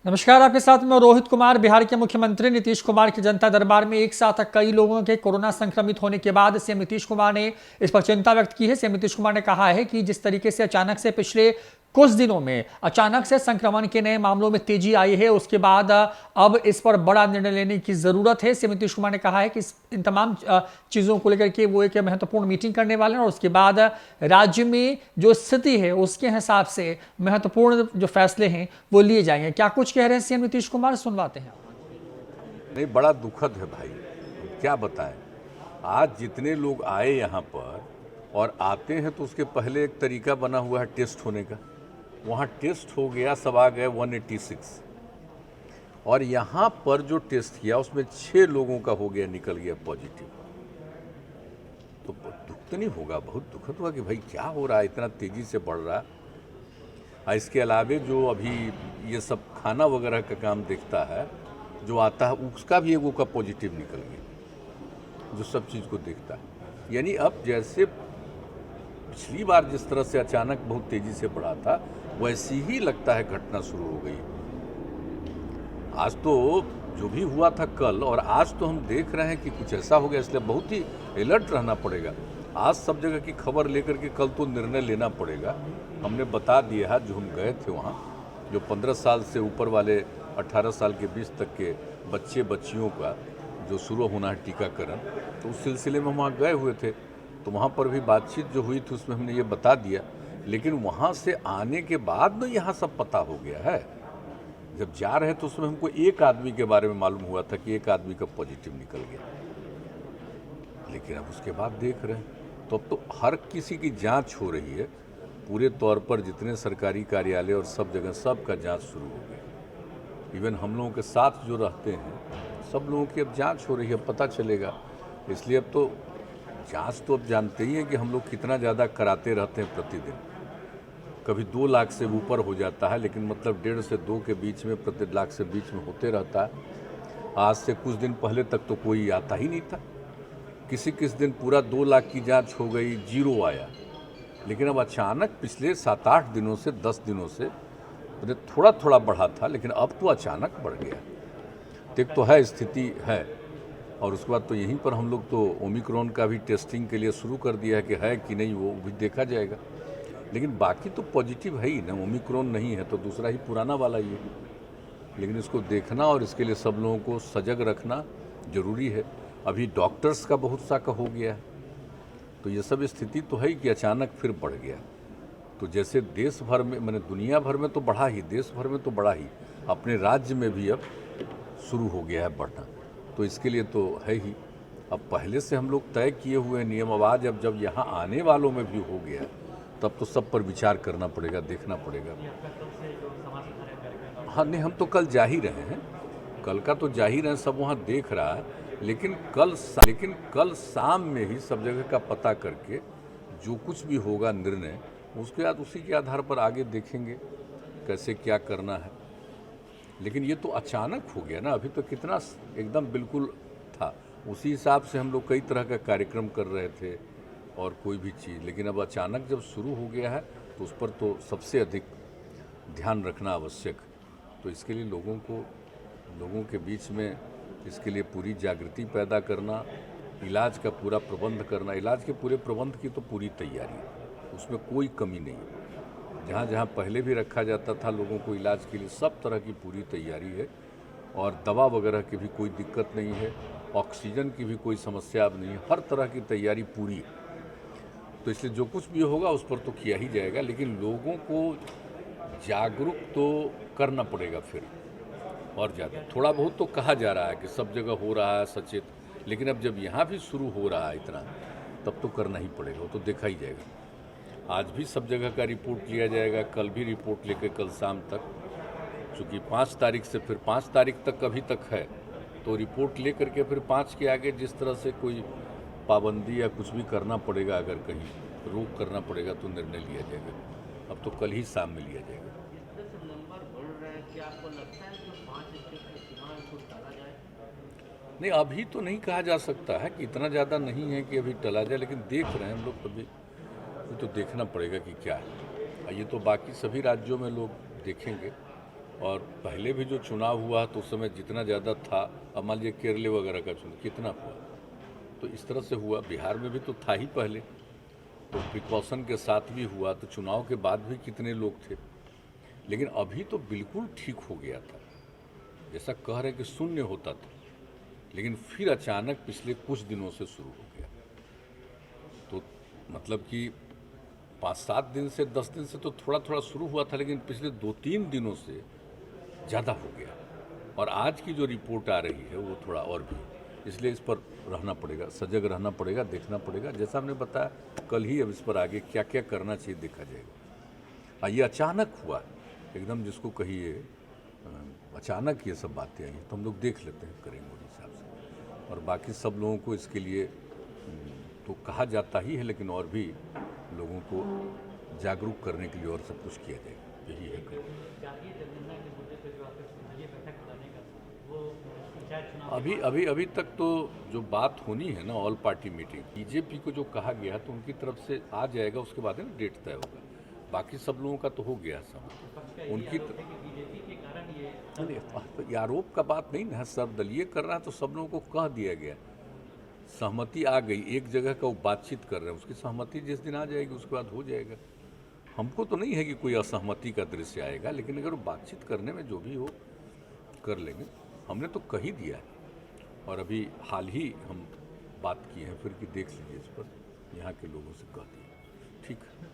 नमस्कार, आपके साथ मैं रोहित कुमार। बिहार के मुख्यमंत्री नीतीश कुमार के जनता दरबार में एक साथ कई लोगों के कोरोना संक्रमित होने के बाद सीएम नीतीश कुमार ने इस पर चिंता व्यक्त की है। सीएम नीतीश कुमार ने कहा है कि जिस तरीके से अचानक से पिछले कुछ दिनों में अचानक से संक्रमण के नए मामलों में तेजी आई है, उसके बाद अब इस पर बड़ा निर्णय लेने की जरूरत है। सीएम नीतीश कुमार ने कहा है कि इन तमाम चीजों को लेकर के वो एक महत्वपूर्ण मीटिंग करने वाले हैं और उसके बाद राज्य में जो स्थिति है उसके हिसाब से महत्वपूर्ण जो फैसले हैं वो लिए जाएंगे। क्या कुछ कह रहे हैं सीएम नीतीश कुमार, सुनवाते हैं। नहीं, बड़ा दुखद है भाई, क्या बताएं। आज जितने लोग आए यहाँ पर और आते हैं तो उसके पहले एक तरीका बना हुआ है टेस्ट होने का। वहाँ टेस्ट हो गया, सब आ गए 186, और यहाँ पर जो टेस्ट किया उसमें 6 लोगों का हो गया, निकल गया पॉजिटिव। तो दुख तो नहीं होगा, बहुत दुखद हुआ कि भाई क्या हो रहा है, इतना तेज़ी से बढ़ रहा है। इसके अलावे जो अभी ये सब खाना वगैरह का काम देखता है, जो आता है उसका भी एगो का पॉजिटिव निकल गया, जो सब चीज़ को देखता है। यानी अब जैसे पिछली बार जिस तरह से अचानक बहुत तेज़ी से बढ़ा था, वैसी ही लगता है घटना शुरू हो गई। आज तो जो भी हुआ था कल, और आज तो हम देख रहे हैं कि कुछ ऐसा हो गया, इसलिए बहुत ही अलर्ट रहना पड़ेगा। आज सब जगह की खबर लेकर के कल तो निर्णय लेना पड़ेगा। हमने बता दिया है, जो हम गए थे वहाँ, जो 15 साल से ऊपर वाले 18 साल के बीच तक के बच्चे बच्चियों का जो शुरू होना है टीकाकरण, तो उस सिलसिले में हम वहाँ गए हुए थे। तो वहाँ पर भी बातचीत जो हुई थी उसमें हमने ये बता दिया। लेकिन वहाँ से आने के बाद में यहाँ सब पता हो गया है। जब जा रहे तो उसमें हमको एक आदमी के बारे में मालूम हुआ था कि एक आदमी का पॉजिटिव निकल गया, लेकिन अब उसके बाद देख रहे हैं तो अब तो हर किसी की जांच हो रही है पूरे तौर पर। जितने सरकारी कार्यालय और सब जगह सब का जांच शुरू हो गई। इवन हम लोगों के साथ जो रहते हैं सब लोगों की अब जांच हो रही है, पता चलेगा। इसलिए अब तो जांच तो अब जानते ही हैं कि हम लोग कितना ज़्यादा कराते रहते हैं प्रतिदिन। कभी 2 लाख से ऊपर हो जाता है, लेकिन मतलब 1.5 से 2 के बीच में, प्रति लाख से बीच में होते रहता है। आज से कुछ दिन पहले तक तो कोई आता ही नहीं था। किस दिन पूरा 2 लाख की जांच हो गई, 0 आया। लेकिन अब अचानक पिछले 7-8 दिनों से, 10 दिनों से थोड़ा थोड़ा बढ़ा था, लेकिन अब तो अचानक बढ़ गया। एक तो है, स्थिति है। और उसके बाद तो यहीं पर हम लोग तो ओमिक्रॉन का भी टेस्टिंग के लिए शुरू कर दिया है कि है कि नहीं, वो भी देखा जाएगा। लेकिन बाकी तो पॉजिटिव है ही ना, ओमिक्रॉन नहीं है तो दूसरा ही पुराना वाला ही है। लेकिन इसको देखना और इसके लिए सब लोगों को सजग रखना जरूरी है। अभी डॉक्टर्स का बहुत सा का हो गया है, तो ये सब स्थिति तो है ही कि अचानक फिर बढ़ गया। तो जैसे देश भर में, मैंने दुनिया भर में तो बढ़ा ही, देश भर में तो बढ़ा ही, अपने राज्य में भी अब शुरू हो गया है बढ़ना। तो इसके लिए तो है ही। अब पहले से हम लोग तय किए हुए नियम, अब आज अब जब यहाँ आने वालों में भी हो गया, तब तो सब पर विचार करना पड़ेगा, देखना पड़ेगा। हाँ, नहीं, हम तो कल जा ही रहे हैं, कल का तो जा ही रहे हैं, सब वहाँ देख रहा है। लेकिन कल शाम में ही सब जगह का पता करके जो कुछ भी होगा निर्णय, उसके बाद उसी के आधार पर आगे देखेंगे कैसे क्या करना है। लेकिन ये तो अचानक हो गया ना, अभी तो कितना एकदम बिल्कुल था, उसी हिसाब से हम लोग कई तरह का कार्यक्रम कर रहे थे और कोई भी चीज़। लेकिन अब अचानक जब शुरू हो गया है तो उस पर तो सबसे अधिक ध्यान रखना आवश्यक। तो इसके लिए लोगों के बीच में इसके लिए पूरी जागृति पैदा करना, इलाज का पूरा प्रबंध करना। इलाज के पूरे प्रबंध की तो पूरी तैयारी है, उसमें कोई कमी नहीं है। जहाँ जहाँ पहले भी रखा जाता था लोगों को इलाज के लिए, सब तरह की पूरी तैयारी है। और दवा वगैरह की भी कोई दिक्कत नहीं है, ऑक्सीजन की भी कोई समस्या अब नहीं है, हर तरह की तैयारी पूरी है। तो इसलिए जो कुछ भी होगा उस पर तो किया ही जाएगा। लेकिन लोगों को जागरूक तो करना पड़ेगा फिर और ज़्यादा। थोड़ा बहुत तो कहा जा रहा है कि सब जगह हो रहा है सचेत, लेकिन अब जब यहाँ भी शुरू हो रहा है इतना, तब तो करना ही पड़ेगा, वो तो देखा ही जाएगा। आज भी सब जगह का रिपोर्ट लिया जाएगा, कल भी रिपोर्ट लेकर कल शाम तक, चूँकि 5 तारीख से फिर 5 तारीख तक अभी तक है, तो रिपोर्ट ले करके फिर 5 के आगे जिस तरह से कोई पाबंदी या कुछ भी करना पड़ेगा, अगर कहीं रोक करना पड़ेगा तो निर्णय लिया जाएगा। अब तो कल ही शाम में लिया जाएगा। नहीं, अभी तो नहीं कहा जा सकता है कि इतना ज़्यादा नहीं है कि अभी टला जाए, लेकिन देख रहे हैं हम लोग। अभी तो देखना पड़ेगा कि क्या है। ये तो बाकी सभी राज्यों में लोग देखेंगे और पहले भी जो चुनाव हुआ तो उस समय जितना ज़्यादा था, अब मान लीजिए केरल वगैरह का चुनाव कितना हुआ, तो इस तरह से हुआ। बिहार में भी तो था ही पहले, तो प्रिकॉशन के साथ भी हुआ, तो चुनाव के बाद भी कितने लोग थे। लेकिन अभी तो बिल्कुल ठीक हो गया था, जैसा कह रहे कि शून्य होता था, लेकिन फिर अचानक पिछले कुछ दिनों से शुरू हो गया। तो मतलब कि 5-7 दिन से 10 दिन से तो थोड़ा थोड़ा शुरू हुआ था, लेकिन पिछले 2-3 दिनों से ज़्यादा हो गया। और आज की जो रिपोर्ट आ रही है वो थोड़ा और भी, इसलिए इस पर रहना पड़ेगा, सजग रहना पड़ेगा, देखना पड़ेगा। जैसा हमने बताया कल ही, अब इस पर आगे क्या क्या करना चाहिए देखा जाएगा। ये अचानक हुआ एकदम, जिसको कहिए अचानक ये सब बातें आई, तो हम लोग देख लेते हैं, करेंगे उस हिसाब से। और बाकी सब लोगों को इसके लिए तो कहा जाता ही है, लेकिन और भी लोगों को जागरूक करने के लिए और सब कुछ किया जाएगा, यही है। अभी तक तो जो बात होनी है ना, ऑल पार्टी मीटिंग, बीजेपी को जो कहा गया तो उनकी तरफ से आ जाएगा, उसके बाद है ना डेट तय होगा। बाकी सब लोगों का तो हो गया सब, उनकी नहीं, आरोप का बात नहीं ना, सर्वदलीय कर रहा है तो सब लोगों को कह दिया गया, सहमति आ गई, एक जगह का वो बातचीत कर रहे हैं, उसकी सहमति जिस दिन आ जाएगी उसके बाद हो जाएगा। हमको तो नहीं है कि कोई असहमति का दृश्य आएगा, लेकिन अगर वो बातचीत करने में जो भी हो कर लेंगे। हमने तो कह ही दिया है, और अभी हाल ही हम बात की है फिर कि देख लीजिए इस पर, यहाँ के लोगों से कह दिया। ठीक है।